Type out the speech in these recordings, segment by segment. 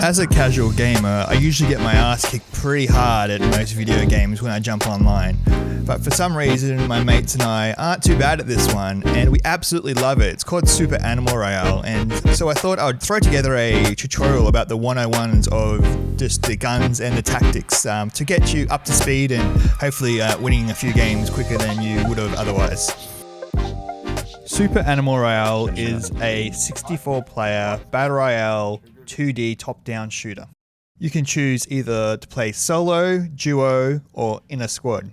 As a casual gamer, I usually get my ass kicked pretty hard at most video games when I jump online. But for some reason, my mates and I aren't too bad at this one, and we absolutely love it. It's called Super Animal Royale, and so I thought I would throw together a tutorial about the 101s of just the guns and the tactics to get you up to speed and hopefully winning a few games quicker than you would have otherwise. Super Animal Royale is a 64-player Battle Royale 2D top-down shooter. You can choose either to play solo, duo, or in a squad.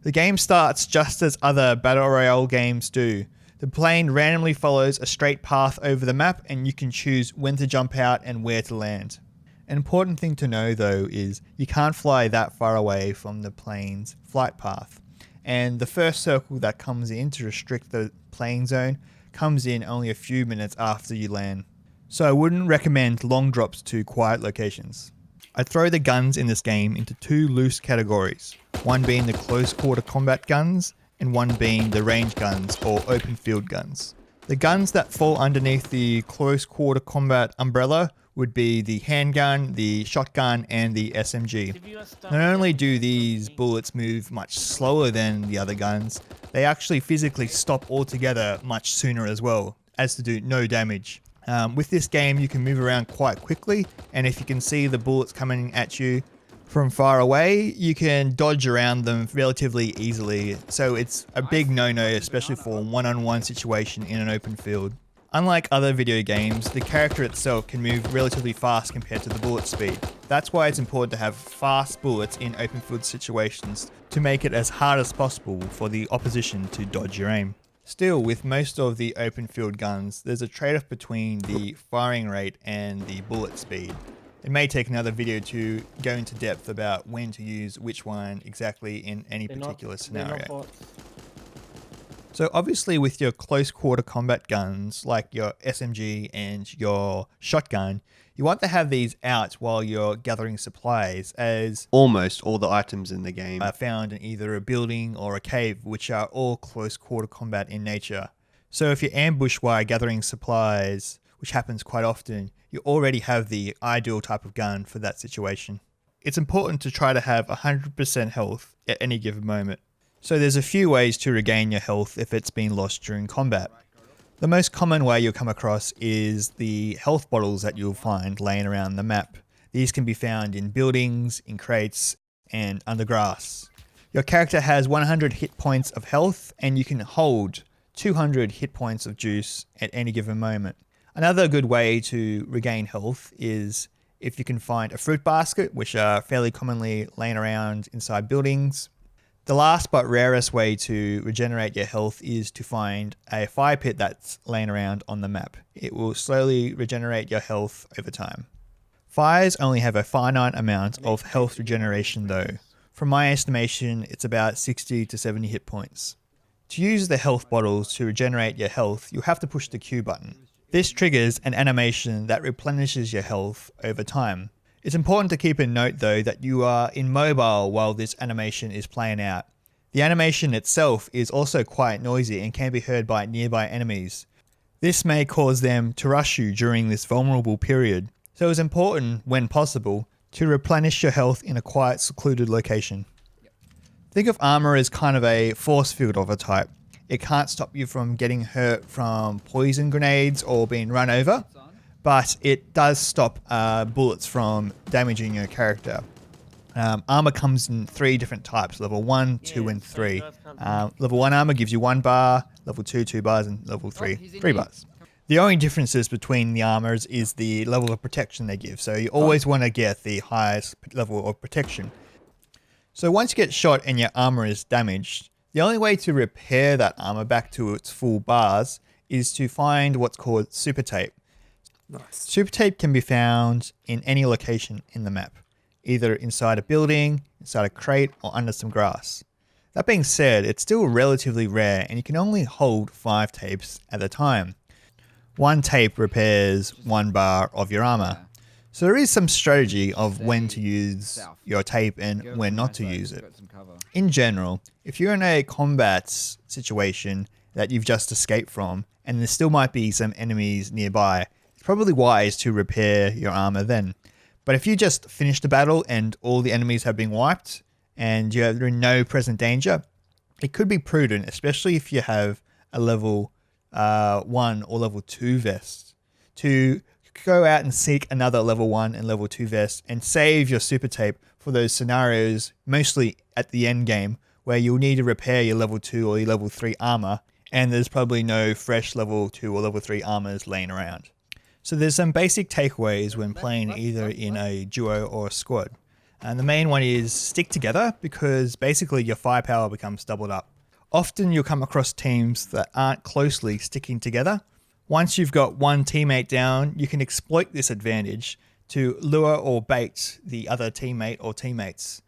The game starts just as other Battle Royale games do. The plane randomly follows a straight path over the map, and you can choose when to jump out and where to land. An important thing to know though is you can't fly that far away from the plane's flight path. And the first circle that comes in to restrict the playing zone comes in only a few minutes after you land. So I wouldn't recommend long drops to quiet locations. I throw the guns in this game into two loose categories, one being the close quarter combat guns and one being the range guns or open field guns. The guns that fall underneath the close quarter combat umbrella would be the handgun, the shotgun, and the SMG. Not only do these bullets move much slower than the other guns, they actually physically stop altogether much sooner as well, as to do no damage. With this game you can move around quite quickly, and if you can see the bullets coming at you from far away, you can dodge around them relatively easily, so it's a big no-no, especially for a one-on-one situation in an open field. Unlike other video games, the character itself can move relatively fast compared to the bullet speed. That's why it's important to have fast bullets in open field situations to make it as hard as possible for the opposition to dodge your aim. Still, with most of the open field guns, there's a trade-off between the firing rate and the bullet speed. It may take another video to go into depth about when to use which one exactly in any particular scenario. So obviously with your close quarter combat guns like your SMG and your shotgun, you want to have these out while you're gathering supplies, as almost all the items in the game are found in either a building or a cave, which are all close quarter combat in nature. So if you're ambushed while gathering supplies, which happens quite often, you already have the ideal type of gun for that situation. It's important to try to have 100% health at any given moment. So there's a few ways to regain your health if it's been lost during combat. The most common way you'll come across is the health bottles that you'll find laying around the map. These can be found in buildings, in crates, and under grass. Your character has 100 hit points of health, and you can hold 200 hit points of juice at any given moment. Another good way to regain health is if you can find a fruit basket, which are fairly commonly laying around inside buildings. The last but rarest way to regenerate your health is to find a fire pit that's laying around on the map. It will slowly regenerate your health over time. Fires only have a finite amount of health regeneration though. From my estimation, it's about 60 to 70 hit points. To use the health bottles to regenerate your health, you'll have to push the Q button. This triggers an animation that replenishes your health over time. It's important to keep in note though that you are immobile while this animation is playing out. The animation itself is also quite noisy and can be heard by nearby enemies. This may cause them to rush you during this vulnerable period, so it's important, when possible, to replenish your health in a quiet, secluded location. Think of armor as kind of a force field of a type. It can't stop you from getting hurt from poison grenades or being run over, but it does stop bullets from damaging your character. Armor comes in 3 different types, level 1, 2, and 3. Level 1 armor gives you 1 bar, level 2, 2 bars, and level 3, 3 bars. The only differences between the armors is the level of protection they give, so you always want to get the highest level of protection. So once you get shot and your armor is damaged, the only way to repair that armor back to its full bars is to find what's called super tape. Nice. Super tape can be found in any location in the map, either inside a building, inside a crate, or under some grass. That being said, it's still relatively rare and you can only hold 5 tapes at a time. 1 tape repairs 1 bar of your armor. So there is some strategy of when to use your tape and when not to use it. In general, if you're in a combat situation that you've just escaped from and there still might be some enemies nearby, it's probably wise to repair your armor then. But if you just finish the battle and all the enemies have been wiped and you're in no present danger, it could be prudent, especially if you have a level 1 or level 2 vest, to go out and seek another level 1 and level 2 vest and save your super tape for those scenarios, mostly at the end game, where you'll need to repair your level 2 or your level 3 armor, and there's probably no fresh level 2 or level 3 armors laying around. So there's some basic takeaways when playing either in a duo or a squad. And the main one is stick together, because basically your firepower becomes doubled up. Often you'll come across teams that aren't closely sticking together. Once you've got one teammate down, you can exploit this advantage to lure or bait the other teammate or teammates.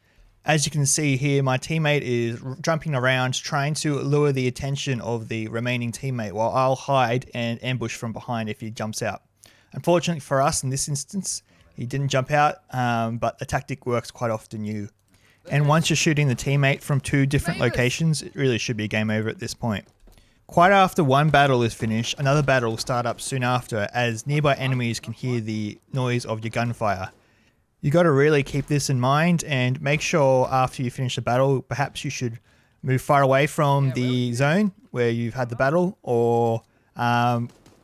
As you can see here, my teammate is jumping around trying to lure the attention of the remaining teammate, while I'll hide and ambush from behind if he jumps out. Unfortunately for us in this instance, he didn't jump out, but the tactic works quite often. And once you're shooting the teammate from 2 different locations, it really should be game over at this point. Quite after one battle is finished, another battle will start up soon after, as nearby enemies can hear the noise of your gunfire. You got to really keep this in mind and make sure after you finish the battle, perhaps you should move far away from the zone where you've had the battle, or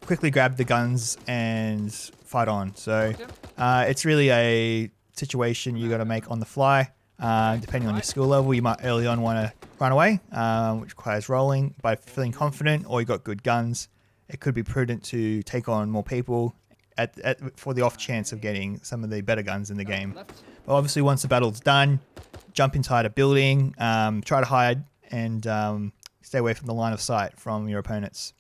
quickly grab the guns and fight on. So it's really a situation you got to make on the fly. Depending on your skill level, you might early on want to run away, which requires rolling. By feeling confident or you got good guns, it could be prudent to take on more people for the off chance of getting some of the better guns in the game. But obviously once the battle's done, jump inside a building, try to hide, and stay away from the line of sight from your opponents.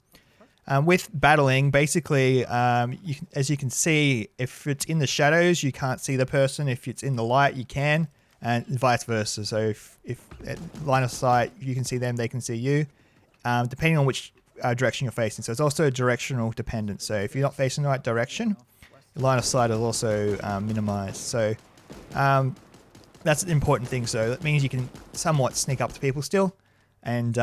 With battling, basically, as you can see, if it's in the shadows, you can't see the person. If it's in the light, you can, and vice versa. So if at line of sight, you can see them, they can see you, depending on which direction you're facing. So it's also directional dependent. So if you're not facing the right direction, your line of sight is also minimized. So that's an important thing. So that means you can somewhat sneak up to people still, and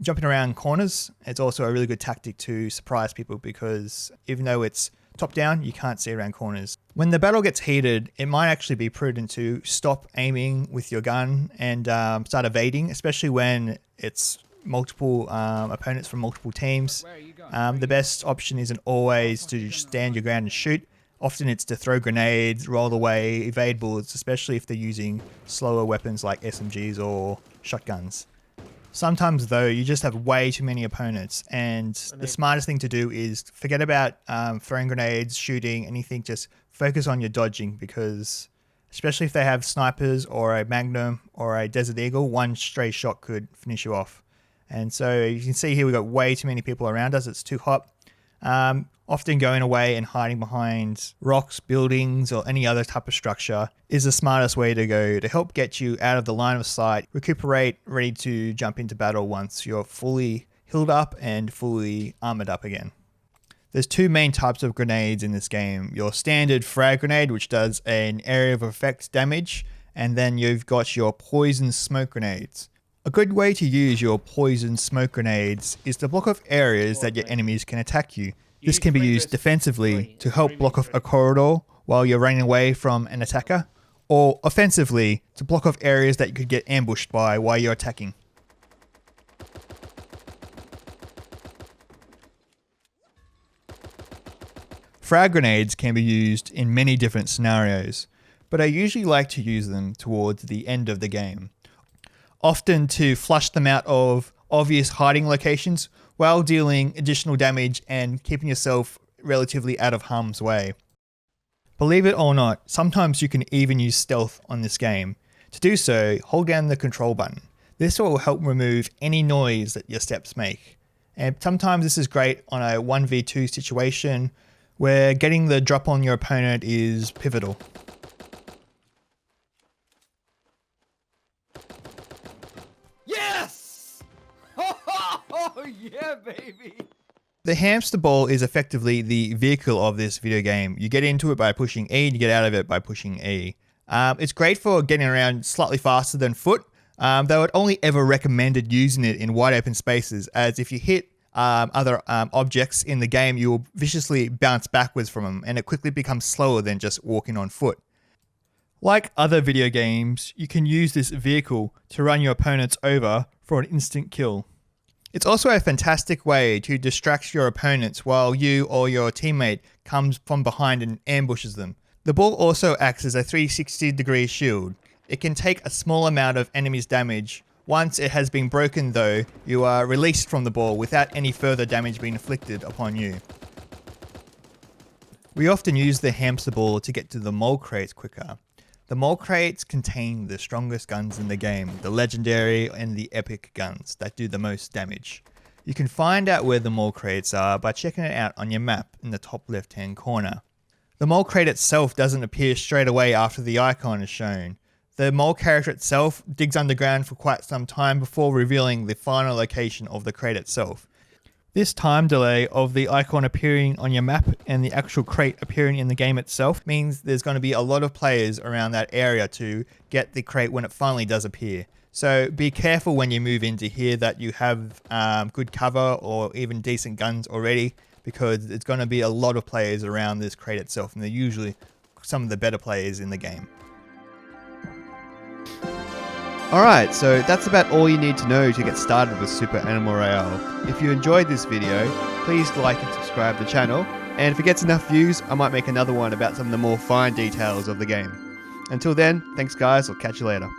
jumping around corners, it's also a really good tactic to surprise people, because even though it's top down, you can't see around corners. When the battle gets heated, it might actually be prudent to stop aiming with your gun and start evading, especially when it's multiple opponents from multiple teams. The best option isn't always to just stand your ground and shoot. Often it's to throw grenades, roll away, evade bullets, especially if they're using slower weapons like SMGs or shotguns. Sometimes though, you just have way too many opponents, and the smartest thing to do is forget about throwing grenades, shooting, anything. Just focus on your dodging, because especially if they have snipers or a Magnum or a Desert Eagle, one stray shot could finish you off. And so you can see here we've got way too many people around us. It's too hot. Often going away and hiding behind rocks, buildings, or any other type of structure is the smartest way to go to help get you out of the line of sight, recuperate, ready to jump into battle once you're fully healed up and fully armored up again. There's 2 main types of grenades in this game. Your standard frag grenade, which does an area of effect damage, and then you've got your poison smoke grenades. A good way to use your poison smoke grenades is to block off areas that your enemies can attack you. This can be used defensively to help block off a corridor while you're running away from an attacker, or offensively to block off areas that you could get ambushed by while you're attacking. Frag grenades can be used in many different scenarios, but I usually like to use them towards the end of the game. Often to flush them out of obvious hiding locations while dealing additional damage and keeping yourself relatively out of harm's way. Believe it or not, sometimes you can even use stealth on this game. To do so, hold down the control button. This will help remove any noise that your steps make. And sometimes this is great on a 1v2 situation where getting the drop on your opponent is pivotal. Yes! Oh yeah, baby! The hamster ball is effectively the vehicle of this video game. You get into it by pushing E, and you get out of it by pushing E. It's great for getting around slightly faster than foot, though I'd only ever recommended using it in wide open spaces, as if you hit other objects in the game, you will viciously bounce backwards from them, and it quickly becomes slower than just walking on foot. Like other video games, you can use this vehicle to run your opponents over for an instant kill. It's also a fantastic way to distract your opponents while you or your teammate comes from behind and ambushes them. The ball also acts as a 360-degree shield. It can take a small amount of enemy's damage. Once it has been broken though, you are released from the ball without any further damage being inflicted upon you. We often use the hamster ball to get to the mole crates quicker. The mole crates contain the strongest guns in the game, the legendary and the epic guns that do the most damage. You can find out where the mole crates are by checking it out on your map in the top left hand corner. The mole crate itself doesn't appear straight away after the icon is shown. The mole character itself digs underground for quite some time before revealing the final location of the crate itself. This time delay of the icon appearing on your map and the actual crate appearing in the game itself means there's going to be a lot of players around that area to get the crate when it finally does appear. So be careful when you move into here that you have good cover or even decent guns already, because there's going to be a lot of players around this crate itself, and they're usually some of the better players in the game. Alright, so that's about all you need to know to get started with Super Animal Royale. If you enjoyed this video, please like and subscribe to the channel, and if it gets enough views, I might make another one about some of the more fine details of the game. Until then, thanks guys, I'll catch you later.